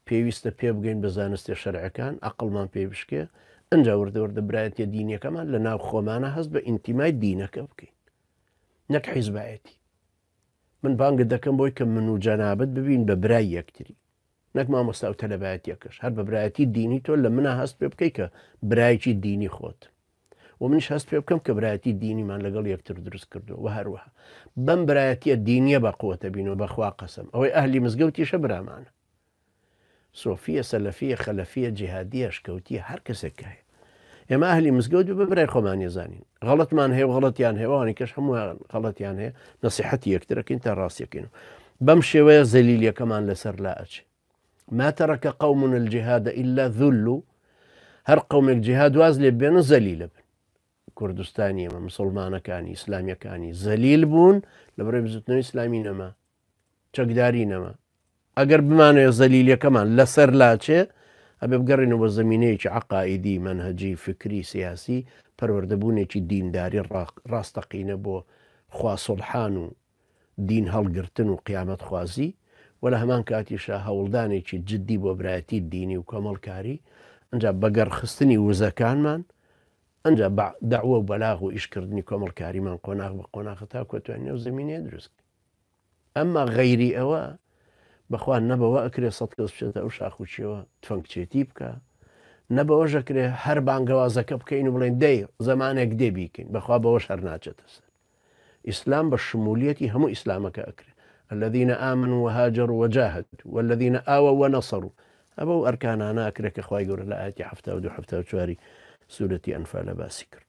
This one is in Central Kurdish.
پێویستە پێ بگەین بە زانستی شەرعەکان عەقڵمان پێ بشکێ ئەنجا وردە برایەتە دینیەکەمان لە ناو خۆمانە هەست بە ئینتیمای دینەکە بکەین نەک حیزبایەتی. من بانگت دەکەم بۆی کە من و جەنابەت ببین بە برای یەکتری نەک مامۆستا و تەلەبایەتیەکەش هەر بە برایەتی دینی تۆ لە منە هەست پێ بکەی کە برایەکی دینی خۆت و منش هەست پێ بکەم کە برایەتی دینیمان لەگەڵ یەکتر دروست کردو و هەروەها بەم برایەتیە دینیە بە قووەتە بینەوە بەخوا قەسەم ئەوەی ئەهلی مزگەوتیشە برامانە سۆفیە سەلەفیە خەلەفیە جیهادیە شکەوتیە هەر کەسێک هەیە ئێمە ئەهلی مزگەوت بە برای خۆمان ێزانین غەڵەتمان هەیە و غەڵەتیان هێوانی کەش هەموو غەڵەتیان هەیە نەسیحەتی یەکترەکەین تا ڕاستیەکەین بەم شێوەیە زەلیلیەکەمان لەسەر لا ئەچێ ما ترك قوم الجهاد إلا ذلوا هەر قومێک جیهاد واز لێ بێنە زەلیلە بن کوردستانی ئەمە مسلمانەکانی ئیسلامیەکانی زەلیل بوون لەبەرەوەی بزوتنەوەی ئیسلامی نەما چەکداری نەما ئەگەر بمانەوێت زەلیلیەکەمان لەسەر لاچێ ئەبێ بگەڕێنەوە بە زمینەیەکی عەقائیدی منهەجی فکری سیاسی پەروەردەبوونێکی دینداری ڕاستەقینە بۆ خوا سوڵحان و دین هەڵگرتن و قیامەت خوازی و لە هەمان کاتیشە هەوڵدانێکی جددی بۆ برایەتی دینی و کۆمەڵکاری ئەنجا بەگەڕخستنی وزەکانمان ئەنجا داوە و بەلاغ و ئیشکردنی کۆمەڵکاریمان قۆناغ بە قۆناغ تا کۆتوانێ و زمینەیە دروست ئەمما غەیری ئەوە بەخوا نەبەوە ئەکرێ سەد کەس بچێتە ئەو شاخوچیەوە تفەنگچێتی بکە نەبەوەش ئەکرێ هەر بانگەوازەکە بکەین و بڵێن دەی زەمانێک دێ بیکەین بەخوا بەوەش هەر ناچێتە سەر ئیسلام بە شمولیەتی هەموو ئیسلامەکە ئەکرێ الذين آمنوا وهاجروا وجاهدوا والذين آووا ونصروا أبو أركاننا أكرك أخوي يقول لا آتي حفتة ودو حفتة وشواري سورة أنفال باسكر